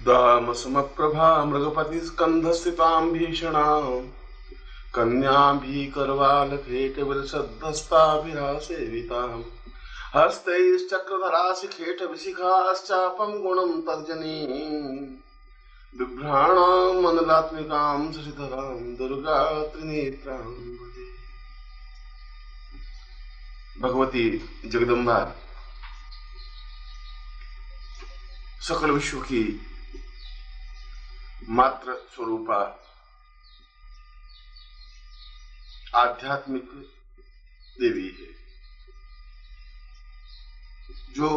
दामसमप्रभा मृगपतिस्कन्धस्थितां भीषणां कन्याभिकरवालखेटविलसद्धस्ताभिरासेविताम् हस्तैश्चक्रधराशिखेटविशिखाश्चापं गुणं तर्जनीं बिभ्राणां मनलात्मिकां श्रीधरां दुर्गा त्रिनेत्रां भजे। भगवती जगदम्बा सकल विश्व की मात्र स्वरूपा आध्यात्मिक देवी है, जो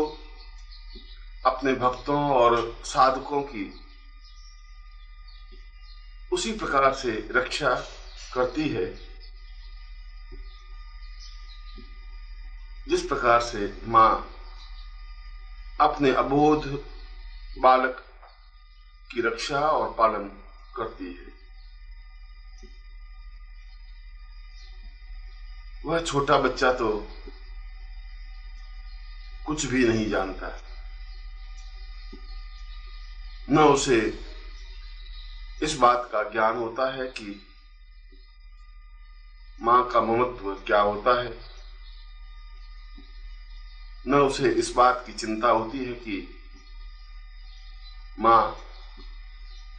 अपने भक्तों और साधकों की उसी प्रकार से रक्षा करती है जिस प्रकार से मां अपने अबोध बालक की रक्षा और पालन करती है। वह छोटा बच्चा तो कुछ भी नहीं जानता, न उसे इस बात का ज्ञान होता है कि मां का ममत्व क्या होता है, न उसे इस बात की चिंता होती है कि मां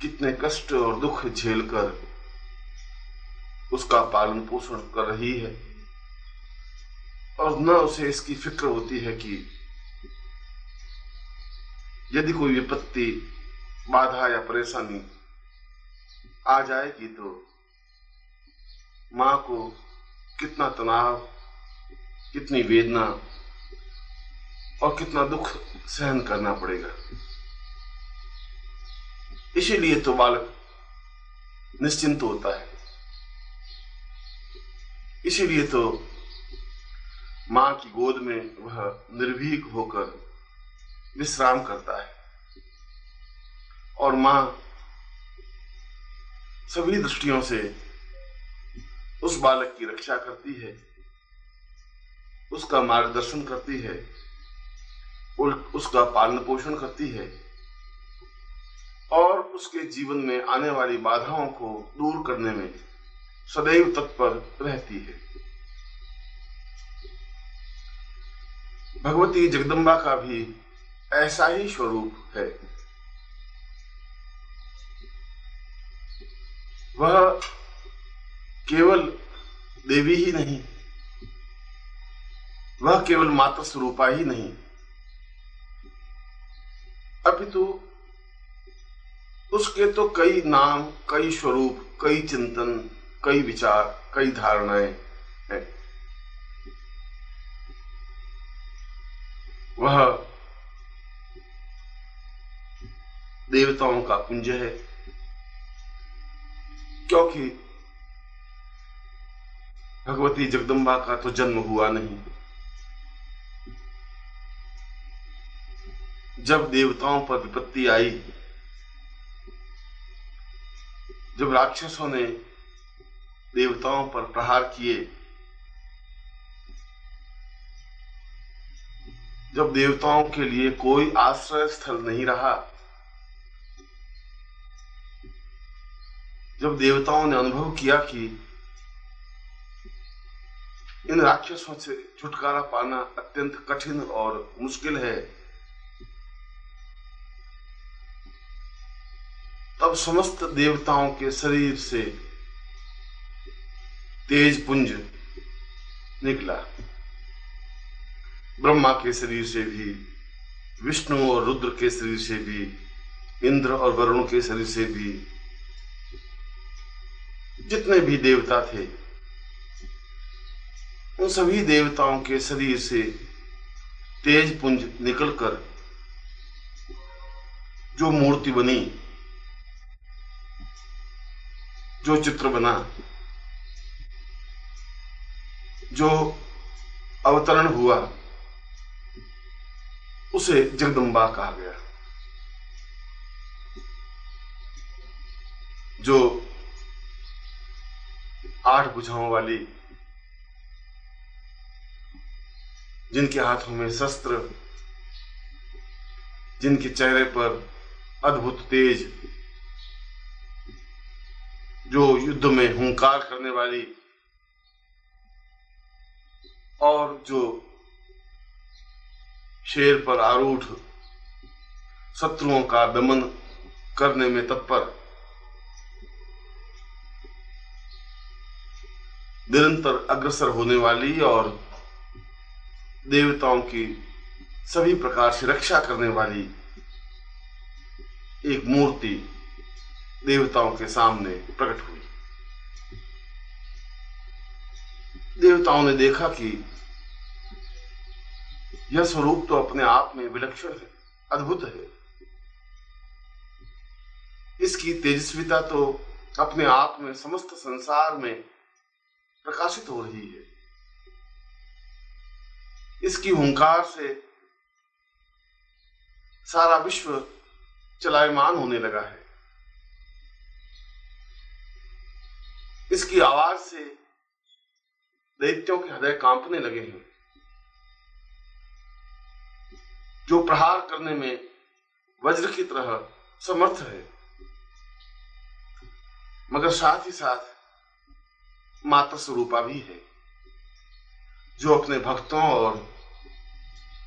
कितने कष्ट और दुख झेलकर उसका पालन पोषण कर रही है, और न उसे इसकी फिक्र होती है कि यदि कोई विपत्ति, बाधा या परेशानी आ जाएगी तो मां को कितना तनाव, कितनी वेदना और कितना दुख सहन करना पड़ेगा। इसीलिए तो बालक निश्चिंत होता है, इसीलिए तो मां की गोद में वह निर्भीक होकर विश्राम करता है, और मां सभी दृष्टियों से उस बालक की रक्षा करती है, उसका मार्गदर्शन करती है, उसका पालन पोषण करती है और उसके जीवन में आने वाली बाधाओं को दूर करने में सदैव तत्पर रहती है। भगवती जगदम्बा का भी ऐसा ही स्वरूप है। वह केवल देवी ही नहीं, वह केवल माता स्वरूपा ही नहीं, अपितु उसके तो कई नाम, कई स्वरूप, कई चिंतन, कई विचार, कई धारणाएं हैं। वह देवताओं का पुंज है, क्योंकि भगवती जगदम्बा का तो जन्म हुआ नहीं। जब देवताओं पर विपत्ति आई, जब राक्षसों ने देवताओं पर प्रहार किए, जब देवताओं के लिए कोई आश्रय स्थल नहीं रहा, जब देवताओं ने अनुभव किया कि इन राक्षसों से छुटकारा पाना अत्यंत कठिन और मुश्किल है, तब समस्त देवताओं के शरीर से तेज पुंज निकला। ब्रह्मा के शरीर से भी, विष्णु और रुद्र के शरीर से भी, इंद्र और वरुण के शरीर से भी, जितने भी देवता थे उन सभी देवताओं के शरीर से तेज पुंज निकलकर जो मूर्ति बनी, जो चित्र बना, जो अवतरण हुआ, उसे जगदम्बा कहा गया। जो 8 भुजाओं वाली, जिनके हाथों में शस्त्र, जिनके चेहरे पर अद्भुत तेज, जो युद्ध में हुंकार करने वाली और जो शेर पर आरूढ़ शत्रुओं का दमन करने में तत्पर, निरंतर अग्रसर होने वाली और देवताओं की सभी प्रकार से रक्षा करने वाली एक मूर्ति देवताओं के सामने प्रकट हुई। देवताओं ने देखा कि यह स्वरूप तो अपने आप में विलक्षण है, अद्भुत है। इसकी तेजस्विता तो अपने आप में समस्त संसार में प्रकाशित हो रही है। इसकी हुंकार से सारा विश्व चलायमान होने लगा है। इसकी आवाज से दैत्यों के हृदय कांपने लगे हैं, जो प्रहार करने में वज्र की तरह समर्थ है, मगर साथ ही साथ माता स्वरूपा भी है, जो अपने भक्तों और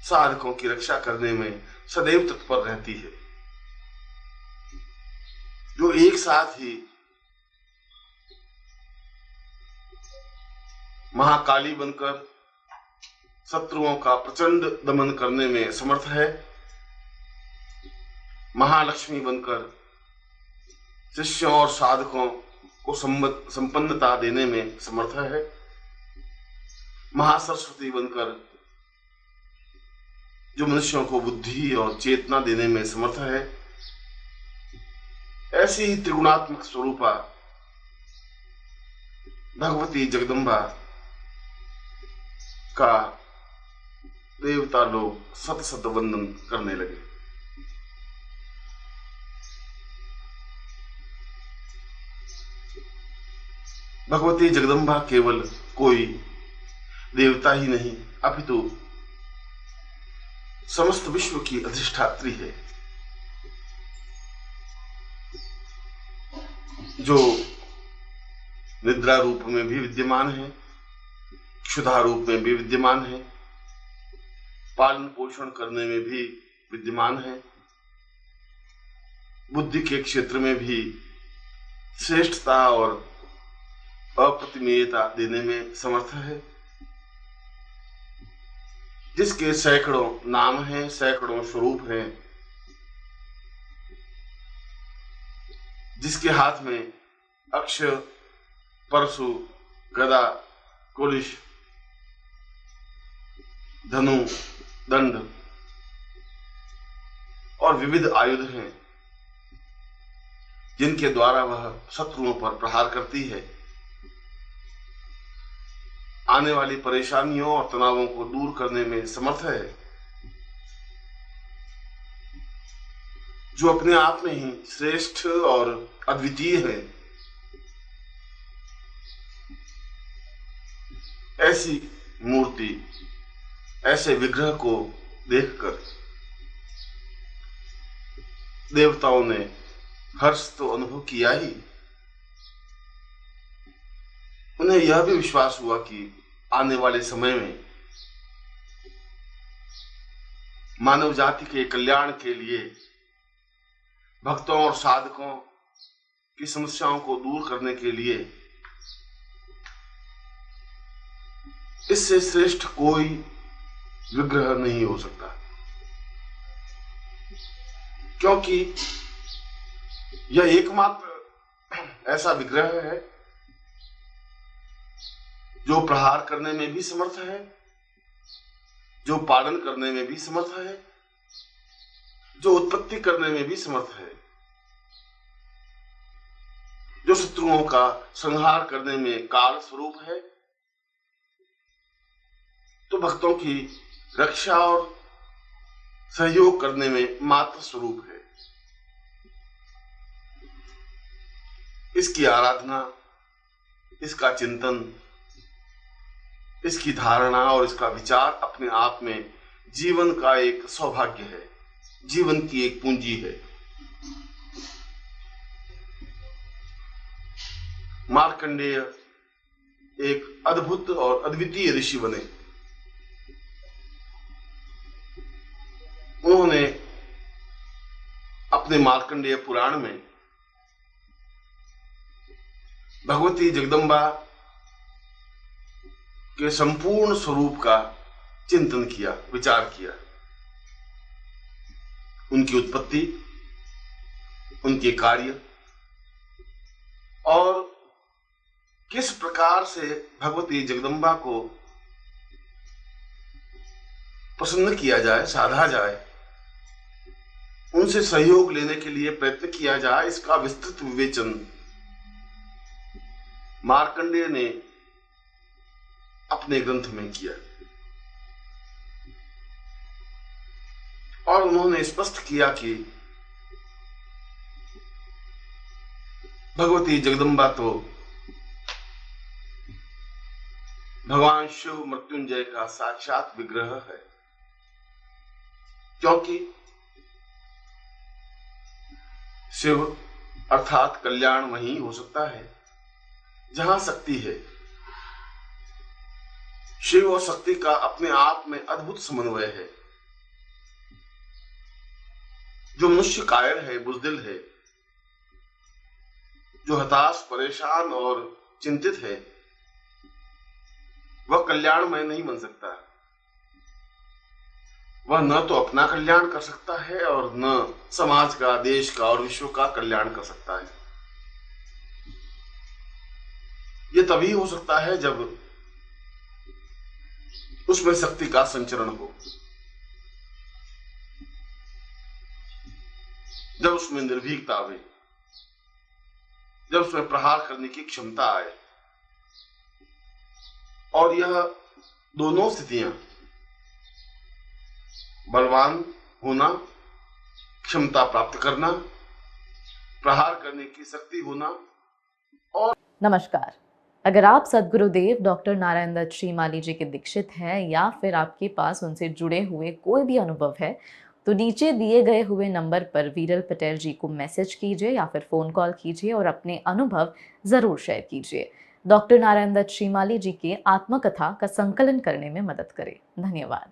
साधकों की रक्षा करने में सदैव तत्पर रहती है, जो एक साथ ही महाकाली बनकर शत्रुओं का प्रचंड दमन करने में समर्थ है, महालक्ष्मी बनकर शिष्यों और साधकों को संपन्नता देने में समर्थ है, महासरस्वती बनकर जो मनुष्यों को बुद्धि और चेतना देने में समर्थ है। ऐसी ही त्रिगुणात्मक स्वरूपा भगवती जगदम्बा का देवता लोग सत सत वंदन करने लगे। भगवती जगदम्बा केवल कोई देवता ही नहीं, अपितु समस्त विश्व की अधिष्ठात्री है, जो निद्रा रूप में भी विद्यमान है, क्षुधा रूप में भी विद्यमान है, पालन पोषण करने में भी विद्यमान है, बुद्धि के क्षेत्र में भी श्रेष्ठता और अप्रतिमेयता देने में समर्थ है, जिसके सैकड़ों नाम हैं, सैकड़ों स्वरूप हैं, जिसके हाथ में अक्ष, परशु, गदा, कुलिश, धनु, दंड और विविध आयुध हैं, जिनके द्वारा वह शत्रुओं पर प्रहार करती है, आने वाली परेशानियों और तनावों को दूर करने में समर्थ है, जो अपने आप में ही श्रेष्ठ और अद्वितीय है। ऐसी मूर्ति, ऐसे विग्रह को देखकर देवताओं ने हर्ष तो अनुभव किया ही, उन्हें यह भी विश्वास हुआ कि आने वाले समय में मानव जाति के कल्याण के लिए भक्तों और साधकों की समस्याओं को दूर करने के लिए इससे श्रेष्ठ कोई विग्रह नहीं हो सकता, क्योंकि यह एकमात्र ऐसा विग्रह है जो प्रहार करने में भी समर्थ है, जो पालन करने में भी समर्थ है, जो उत्पत्ति करने में भी समर्थ है, जो शत्रुओं का संहार करने में काल स्वरूप है, तो भक्तों की रक्षा और सहयोग करने में मात्र स्वरूप है। इसकी आराधना, इसका चिंतन, इसकी धारणा और इसका विचार अपने आप में जीवन का एक सौभाग्य है, जीवन की एक पूंजी है। मार्कंडेय एक अद्भुत और अद्वितीय ऋषि बने। उन्होंने अपने मार्कंडेय पुराण में भगवती जगदम्बा के संपूर्ण स्वरूप का चिंतन किया, विचार किया। उनकी उत्पत्ति, उनके कार्य और किस प्रकार से भगवती जगदम्बा को प्रसन्न किया जाए, साधा जाए, उनसे सहयोग लेने के लिए प्रयत्न किया जाए, इसका विस्तृत विवेचन मार्कंडेय ने अपने ग्रंथ में किया। और उन्होंने स्पष्ट किया कि भगवती जगदम्बा तो भगवान शिव मृत्युंजय का साक्षात विग्रह है, क्योंकि शिव अर्थात कल्याण वहीं हो सकता है जहां शक्ति है। शिव और शक्ति का अपने आप में अद्भुत समन्वय है। जो मनुष्य कायर है, बुजदिल है, जो हताश, परेशान और चिंतित है, वह कल्याणमय नहीं बन सकता। वह न तो अपना कल्याण कर सकता है और न समाज का, देश का और विश्व का कल्याण कर सकता है। यह तभी हो सकता है जब उसमें शक्ति का संचरण हो, जब उसमें निर्भीकता आवे, जब उसमें प्रहार करने की क्षमता आए। और यह दोनों स्थितियां, बलवान होना, क्षमता प्राप्त करना, प्रहार करने की शक्ति होना और नमस्कार। अगर आप सद्गुरुदेव डॉक्टर नारायण दत्त श्रीमाली जी के दीक्षित हैं या फिर आपके पास उनसे जुड़े हुए कोई भी अनुभव है तो नीचे दिए गए हुए नंबर पर वीरल पटेल जी को मैसेज कीजिए या फिर फ़ोन कॉल कीजिए और अपने अनुभव ज़रूर शेयर कीजिए। डॉक्टर नारायण दत्त श्रीमाली जी के आत्मकथा का संकलन करने में मदद करें। धन्यवाद।